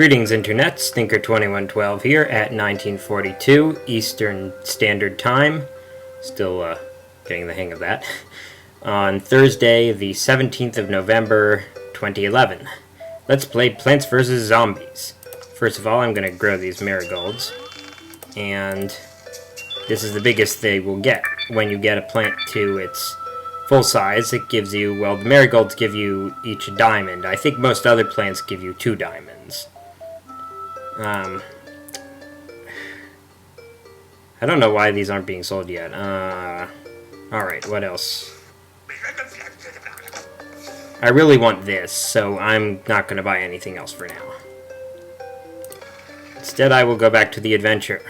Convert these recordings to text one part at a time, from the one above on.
Greetings, Internet. Stinker2112 here at 1942 Eastern Standard Time. Still getting the hang of that. On Thursday, the 17th of November, 2011. Let's play Plants vs. Zombies. First of all, I'm going to grow these marigolds. And this is the biggest they will get. When you get a plant to its full size, it gives you, well, the marigolds give you each a diamond. I think most other plants give you 2 diamonds. I don't know why these aren't being sold yet. Alright, what else? I really want this, so I'm not going to buy anything else for now. Instead, I will go back to the adventure,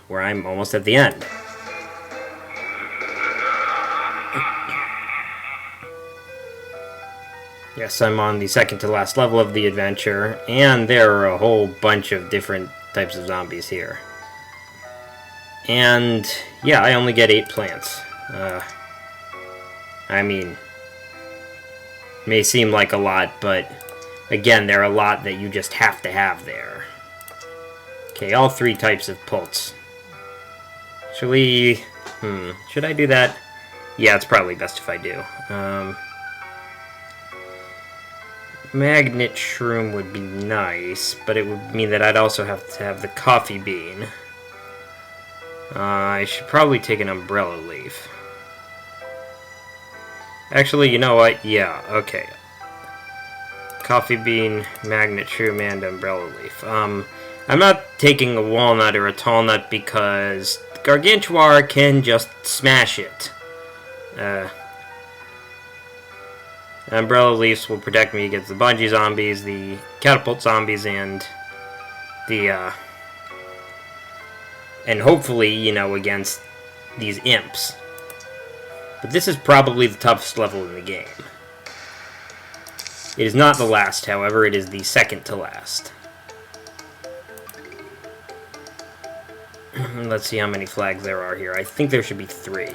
where I'm almost at the end. Yes, I'm on the second to last level of the adventure, and there are a whole bunch of different types of zombies here. And, yeah, I only get 8 plants. I mean, may seem like a lot, but, again, there are a lot that you just have to have there. Okay, all 3 types of pults. Actually, should I do that? Yeah, it's probably best if I do. Magnet shroom would be nice, but it would mean that I'd also have to have the coffee bean. I should probably take an umbrella leaf. Actually, you know what? Yeah, okay. Coffee bean, magnet shroom, and umbrella leaf. I'm not taking a walnut or a tall nut because Gargantuar can just smash it. Umbrella leaves will protect me against the bungee zombies, the catapult zombies, and the, and hopefully, you know, against these imps. But this is probably the toughest level in the game. It is not the last, however, it is the second to last. Let's see how many flags there are here. I think there should be 3.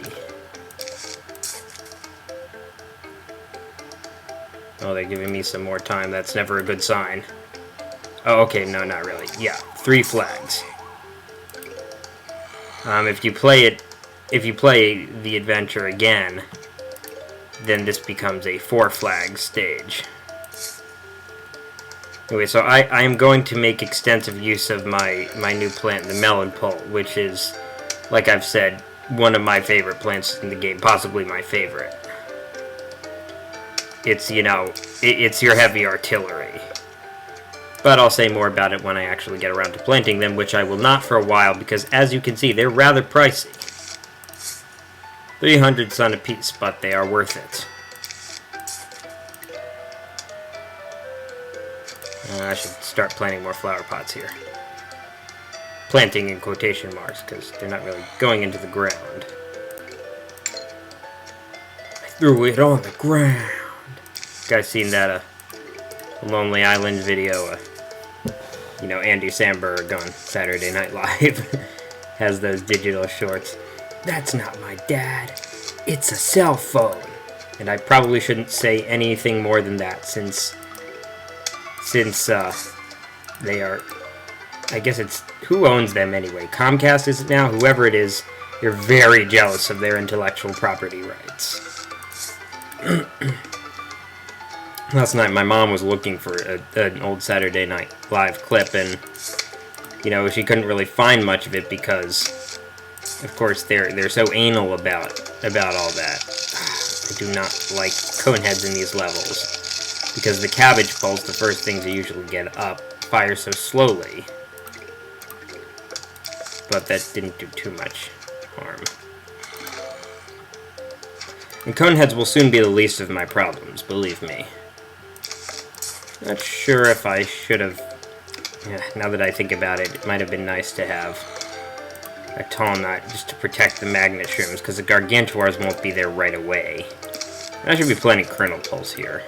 Oh, they're giving me some more time. That's never a good sign. Oh, okay, no, not really. Yeah, 3 flags. If you play the adventure again, then this becomes a 4-flag stage. Anyway, so I am going to make extensive use of my new plant, the melon pult, which is, like I've said, one of my favorite plants in the game, possibly my favorite. It's, you know, it's your heavy artillery. But I'll say more about it when I actually get around to planting them, which I will not for a while, because as you can see, they're rather pricey. 300 sun apiece, but they are worth it. I should start planting more flower pots here. Planting in quotation marks, because they're not really going into the ground. I threw it on the ground. Guys seen that Lonely Island video? You know, Andy Samberg on Saturday Night Live has those digital shorts. That's not my dad. It's a cell phone. And I probably shouldn't say anything more than that since they are, I guess it's, who owns them anyway? Comcast is it now? Whoever it is, you're very jealous of their intellectual property rights. Last night, my mom was looking for an old Saturday Night Live clip, and, you know, she couldn't really find much of it because, of course, they're so anal about all that. I do not like coneheads in these levels, because the cabbage pulse, the first things that usually get up, fire so slowly. But that didn't do too much harm. And coneheads will soon be the least of my problems, believe me. Not sure if I should have, now that I think about it, it might have been nice to have a tall nut just to protect the magnet shrooms, because the Gargantuars won't be there right away. I should be planting kernel pulse here.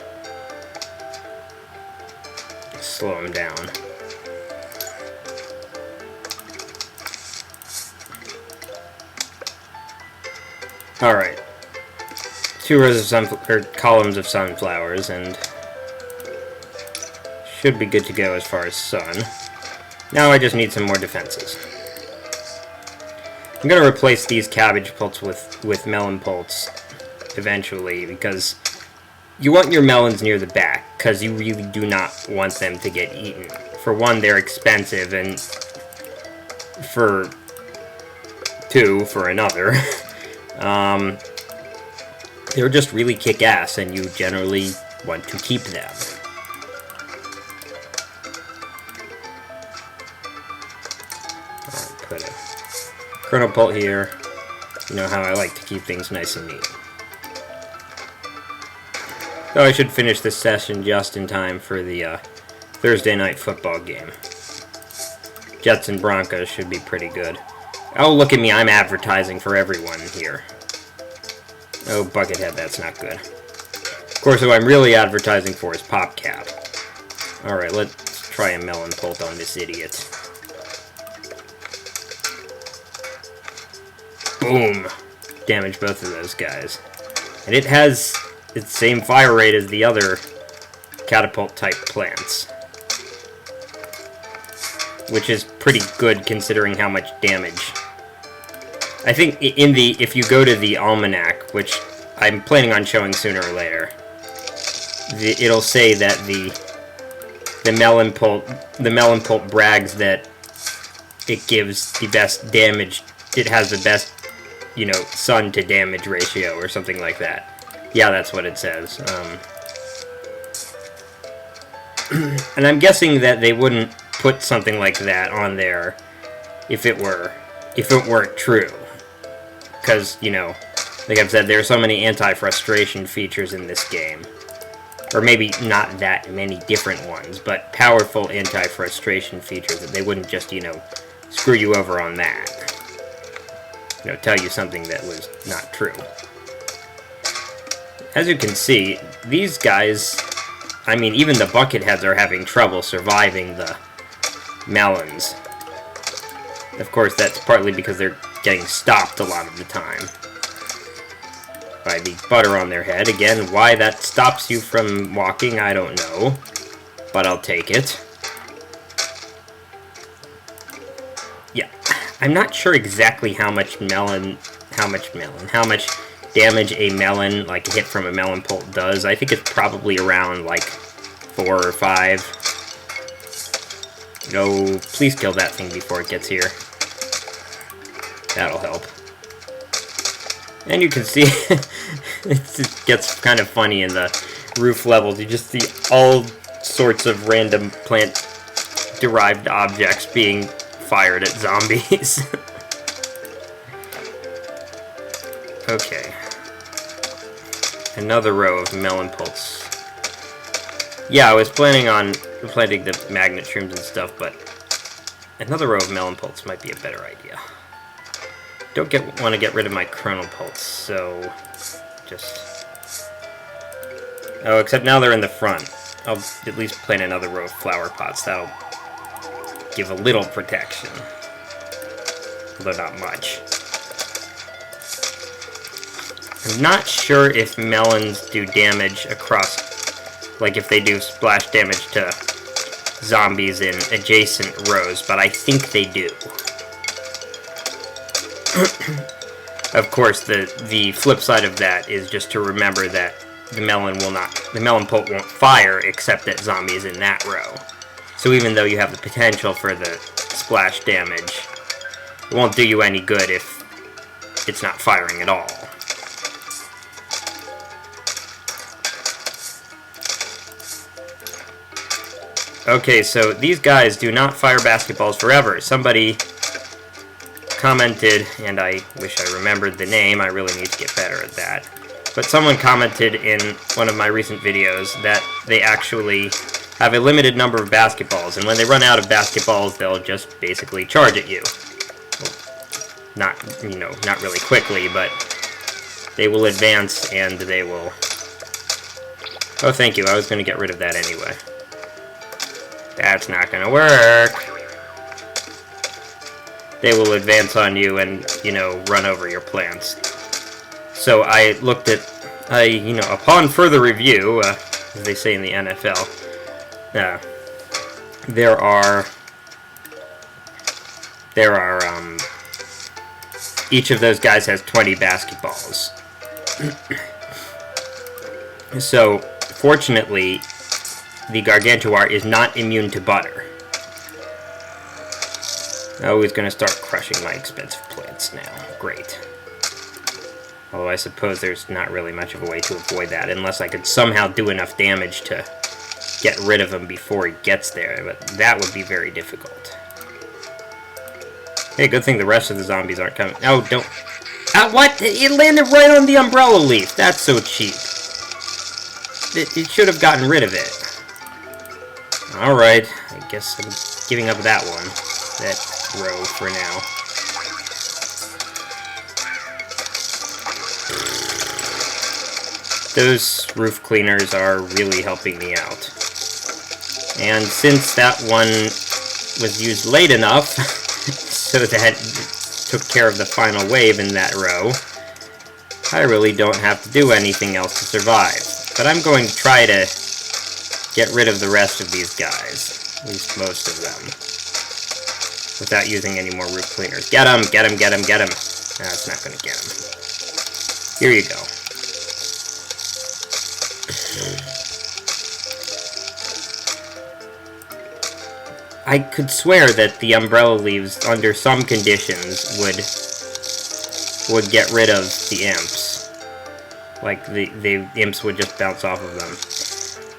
Slow them down. Alright. 2 rows of columns of sunflowers, and should be good to go as far as sun. Now I just need some more defenses. I'm going to replace these cabbage pults with melon pults eventually, because you want your melons near the back, because you really do not want them to get eaten. For one, they're expensive, and for two, for another, they're just really kick-ass, and you generally want to keep them. I'll put a kernel pult here. You know how I like to keep things nice and neat. So I should finish this session just in time for the Thursday night football game. Jets and Broncos should be pretty good. Oh, look at me, I'm advertising for everyone here. Oh, Buckethead, that's not good. Of course, who I'm really advertising for is PopCap. Alright, let's try a melon pult on this idiot. Boom! Damage both of those guys. And it has its same fire rate as the other catapult-type plants. Which is pretty good considering how much damage. I think if you go to the almanac, which I'm planning on showing sooner or later, it'll say that the melon pult brags that it gives the best damage. It has the best, you know, sun to damage ratio or something like that. Yeah, that's what it says. And I'm guessing that they wouldn't put something like that on there if it weren't true. Because, you know, like I've said, there are so many anti-frustration features in this game. Or maybe not that many different ones, but powerful anti-frustration features that they wouldn't just, you know, screw you over on that. You know, tell you something that was not true. As you can see, these guys, I mean, even the bucketheads are having trouble surviving the melons. Of course, that's partly because they're getting stopped a lot of the time by the butter on their head. Again, why that stops you from walking, I don't know, but I'll take it. Yeah, I'm not sure exactly how much damage a melon, like a hit from a melon pult does. I think it's probably around like 4 or 5. No, please kill that thing before it gets here. That'll help. And you can see, it gets kind of funny in the roof levels. You just see all sorts of random plant-derived objects being fired at zombies. Okay. Another row of melon pults. Yeah, I was planning on planting the magnet shrooms and stuff, but another row of melon pults might be a better idea. Don't want to get rid of my kernel pults, so just... Oh, except now they're in the front. I'll at least plant another row of flower pots. That'll give a little protection, although not much. I'm not sure if melons do damage across, like if they do splash damage to zombies in adjacent rows, but I think they do. Of course, the flip side of that is just to remember that the melon pult won't fire except at zombies in that row. So even though you have the potential for the splash damage, it won't do you any good if it's not firing at all. Okay, so these guys do not fire basketballs forever. Somebody commented, and I wish I remembered the name, I really need to get better at that, but someone commented in one of my recent videos that they actually have a limited number of basketballs, and when they run out of basketballs, they'll just basically charge at you. Well, not really quickly, but they will advance, and they will... Oh, thank you, I was going to get rid of that anyway. That's not going to work. They will advance on you and, run over your plants. So I looked at, upon further review, as they say in the NFL, there are each of those guys has 20 basketballs. So, fortunately, the Gargantuar is not immune to butter. Oh, he's going to start crushing my expensive plants now. Great. Although I suppose there's not really much of a way to avoid that, unless I could somehow do enough damage to get rid of him before he gets there, but that would be very difficult. Hey, good thing the rest of the zombies aren't coming. Oh, don't... what? It landed right on the umbrella leaf. That's so cheap. It should have gotten rid of it. Alright, I guess I'm giving up that one. That row for now. Those roof cleaners are really helping me out. And since that one was used late enough, so that it took care of the final wave in that row, I really don't have to do anything else to survive. But I'm going to try to get rid of the rest of these guys, at least most of them, without using any more roof cleaners. Get him, get him, get him, get him. No, it's not going to get him. Here you go. I could swear that the umbrella leaves, under some conditions, would get rid of the imps. Like, the imps would just bounce off of them.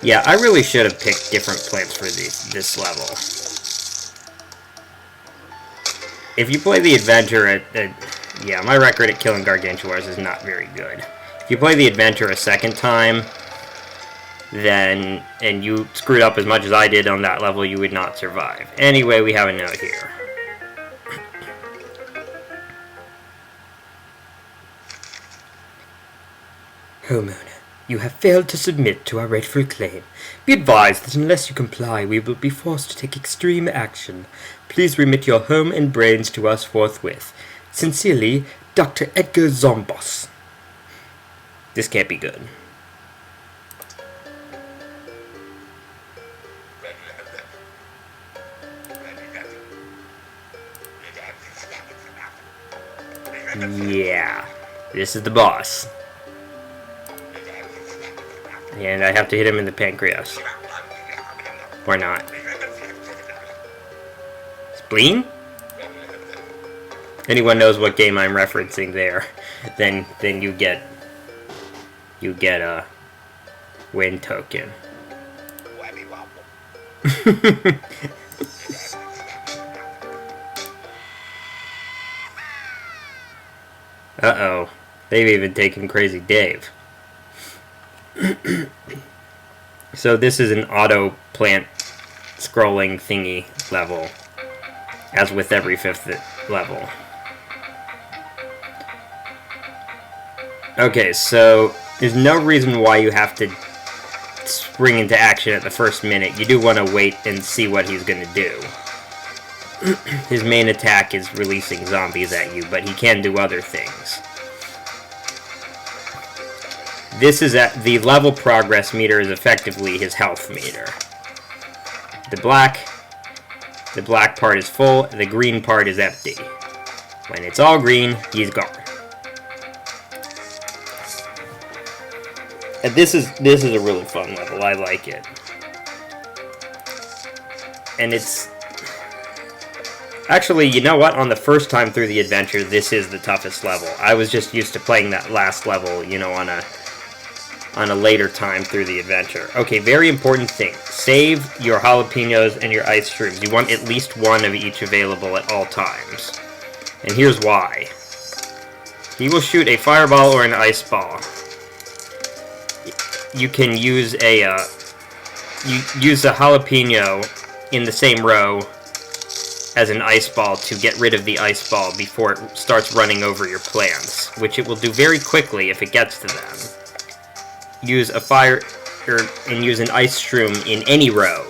Yeah, I really should have picked different plants for this level. If you play the adventure yeah, my record at killing Gargantuars is not very good. If you play the adventure a second time, then, and you screwed up as much as I did on that level, you would not survive. Anyway, we have a note here. Homeowner, you have failed to submit to our rightful claim. Be advised that unless you comply, we will be forced to take extreme action. Please remit your home and brains to us forthwith. Sincerely, Dr. Edgar Zomboss. This can't be good. Yeah, this is the boss. And I have to hit him in the pancreas. Or not. Spleen? Anyone knows what game I'm referencing there, then you get a win token. Uh-oh. They've even taken Crazy Dave. So this is an auto plant scrolling thingy level, as with every 5th level. Okay, so there's no reason why you have to spring into action at the first minute. You do want to wait and see what he's going to do. His main attack is releasing zombies at you, but he can do other things. This is the level progress meter is effectively his health meter. The black part is full, the green part is empty. When it's all green, he's gone. And this is a really fun level. I like it. And it's actually, you know what? On the first time through the adventure, this is the toughest level. I was just used to playing that last level, you know, on a later time through the adventure. Okay, very important thing. Save your jalapenos and your ice shrooms. You want at least one of each available at all times. And here's why. He will shoot a fireball or an ice ball. You can use a jalapeno in the same row as an ice ball to get rid of the ice ball before it starts running over your plants, which it will do very quickly if it gets to them. Use a use an ice shroom in any row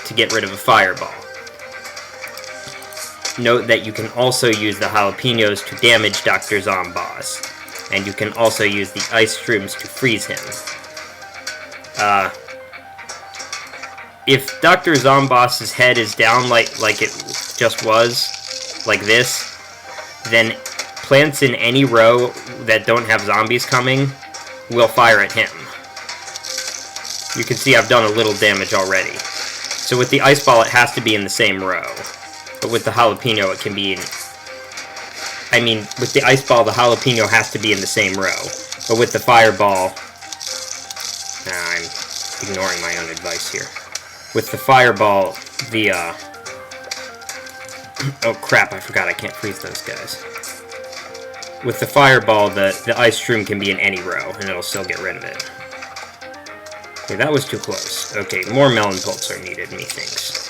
to get rid of a fireball. Note that you can also use the jalapenos to damage Dr. Zomboss, and you can also use the ice shrooms to freeze him. if Dr. Zomboss's head is down like it just was, like this, then plants in any row that don't have zombies coming will fire at him. You can see I've done a little damage already. So with the ice ball, it has to be in the same row. But with the jalapeno, it can be in... I mean, with the ice ball, the jalapeno has to be in the same row. But with the fireball... I'm ignoring my own advice here. With the fireball, the, oh crap, I forgot I can't freeze those guys. With the fireball, the ice shroom can be in any row, and it'll still get rid of it. Okay, that was too close. Okay, more melon pulps are needed, methinks.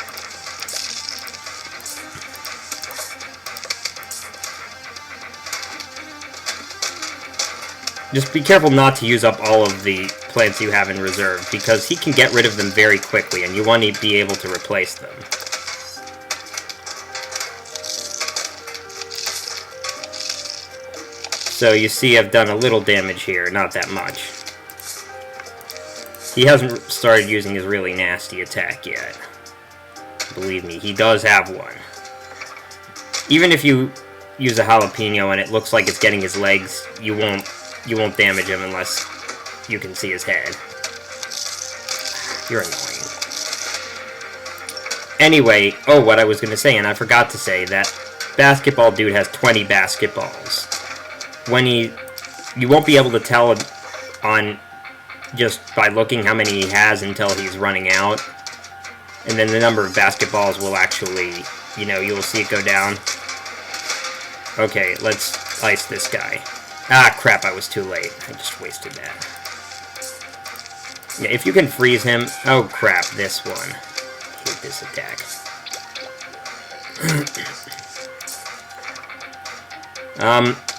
Just be careful not to use up all of the plants you have in reserve, because he can get rid of them very quickly, and you want to be able to replace them. So you see I've done a little damage here, not that much. He hasn't started using his really nasty attack yet. Believe me, he does have one. Even if you use a jalapeno and it looks like it's getting his legs, you won't damage him unless you can see his head. You're annoying. Anyway, oh, what I was going to say, and I forgot to say, that basketball dude has 20 basketballs. You won't be able to tell on just by looking how many he has until he's running out. And then the number of basketballs will actually, you'll see it go down. Okay, let's ice this guy. Ah, crap, I was too late. I just wasted that. Yeah, if you can freeze him... Oh, crap, this one. I hate this attack.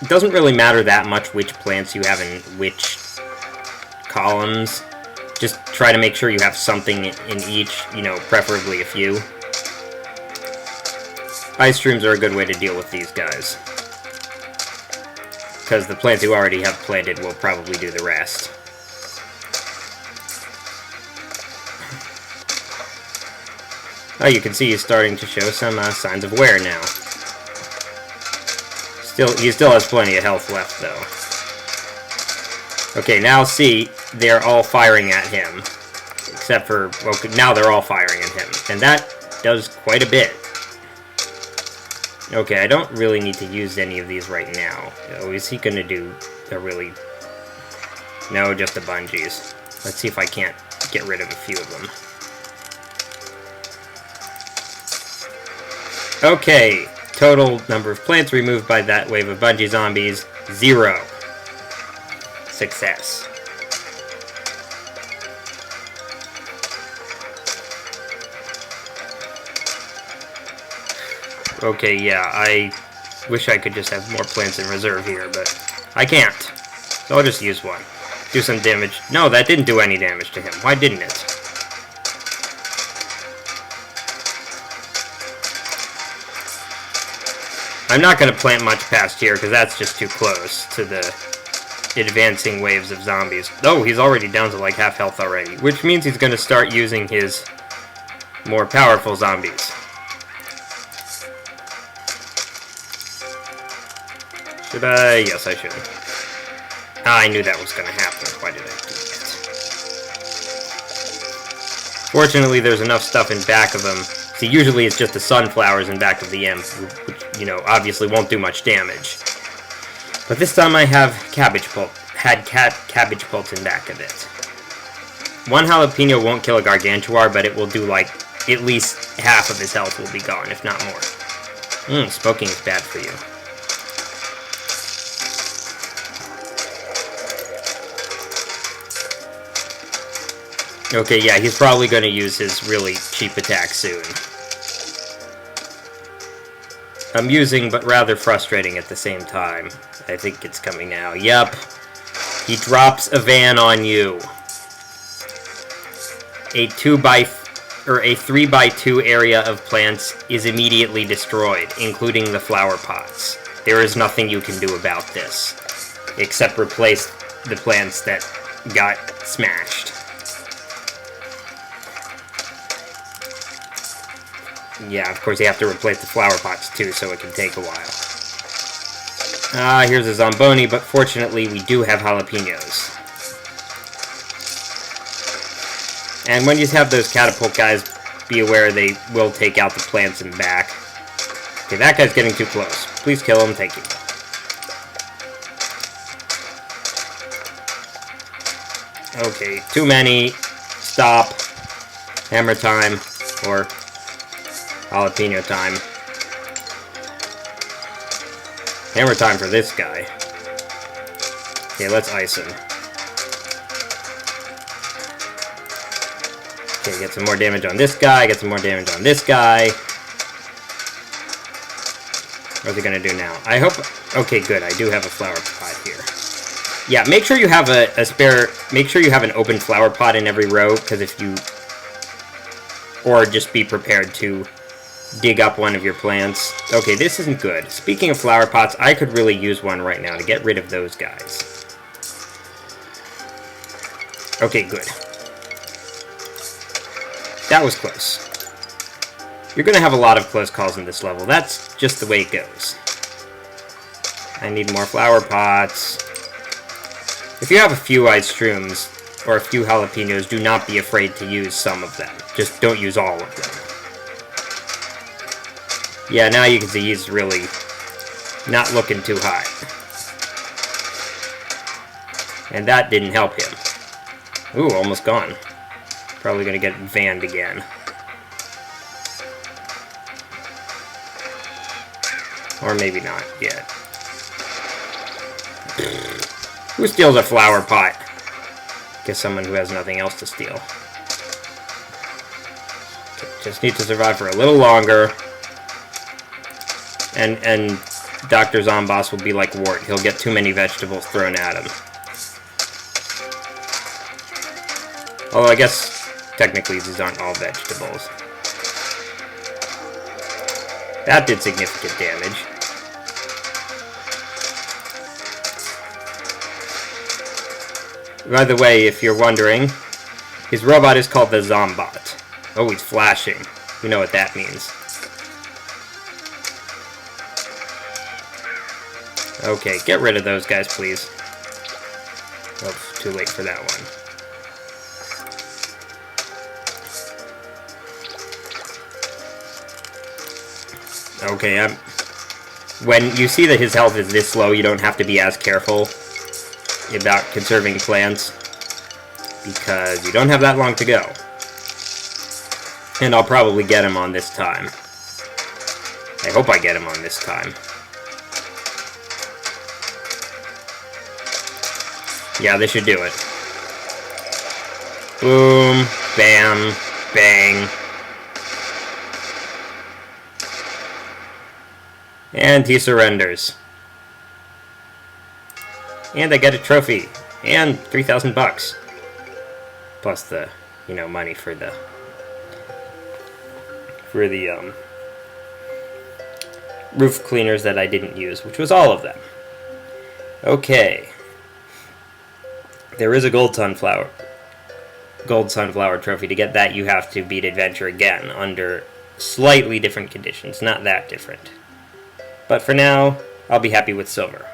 It doesn't really matter that much which plants you have in which columns. Just try to make sure you have something in each, preferably a few. Ice streams are a good way to deal with these guys, because the plants you already have planted will probably do the rest. Oh, you can see he's starting to show some signs of wear now. He still has plenty of health left, though. Okay, now see, they're all firing at him. Except for, well, now they're all firing at him. And that does quite a bit. Okay, I don't really need to use any of these right now. Oh, is he gonna do a really... No, just the bungees. Let's see if I can't get rid of a few of them. Okay, total number of plants removed by that wave of bungee zombies, 0. Success. Okay, yeah, I wish I could just have more plants in reserve here, but I can't. So I'll just use one. Do some damage. No, that didn't do any damage to him. Why didn't it? I'm not going to plant much past here, because that's just too close to the advancing waves of zombies. Oh, he's already down to like half health already, which means he's going to start using his more powerful zombies. Should I? Yes, I should. I knew that was going to happen. Why did I do that? Fortunately, there's enough stuff in back of him. See, usually it's just the sunflowers in back of the imp, which, obviously won't do much damage. But this time I have cabbage pulp. Cabbage pulps in back of it. One jalapeno won't kill a gargantuar, but it will do, like, at least half of his health will be gone, if not more. Smoking is bad for you. Okay, yeah, he's probably going to use his really cheap attack soon. Amusing, but rather frustrating at the same time. I think it's coming now. Yep. He drops a van on you. A 3x2 area of plants is immediately destroyed, including the flower pots. There is nothing you can do about this, except replace the plants that got smashed. Yeah, of course you have to replace the flower pots too, so it can take a while. Here's a Zomboni, but fortunately we do have jalapenos. And when you have those catapult guys, be aware they will take out the plants and back. Okay, that guy's getting too close. Please kill him, thank you. Okay, too many. Stop. Hammer time. Or jalapeno time. Hammer time for this guy. Okay, let's ice him. Okay, get some more damage on this guy, get some more damage on this guy. What's he gonna do now? I hope... Okay, good, I do have a flower pot here. Yeah, make sure you have a spare... Make sure you have an open flower pot in every row, because if you... Or just be prepared to dig up one of your plants. Okay, this isn't good. Speaking of flower pots, I could really use one right now to get rid of those guys. Okay, good. That was close. You're going to have a lot of close calls in this level. That's just the way it goes. I need more flower pots. If you have a few ice shrooms or a few jalapenos, do not be afraid to use some of them. Just don't use all of them. Yeah, now you can see he's really not looking too high. And that didn't help him. Ooh, almost gone. Probably going to get vanned again. Or maybe not yet. Who steals a flower pot? Guess someone who has nothing else to steal. Just need to survive for a little longer. And Dr. Zomboss will be like Wart. He'll get too many vegetables thrown at him. Although I guess technically these aren't all vegetables. That did significant damage. By the way, if you're wondering, his robot is called the Zombot. Oh, he's flashing. You know what that means. Okay, get rid of those guys, please. Oh, too late for that one. Okay, when you see that his health is this low, you don't have to be as careful about conserving plants, because you don't have that long to go. And I'll probably get him on this time. I hope I get him on this time. Yeah, this should do it. Boom, bam, bang. And he surrenders. And I get a trophy. And 3,000 bucks. Plus the, money for the roof cleaners that I didn't use, which was all of them. Okay. There is a gold sunflower trophy. To get that, you have to beat Adventure again under slightly different conditions. Not that different. But for now, I'll be happy with silver.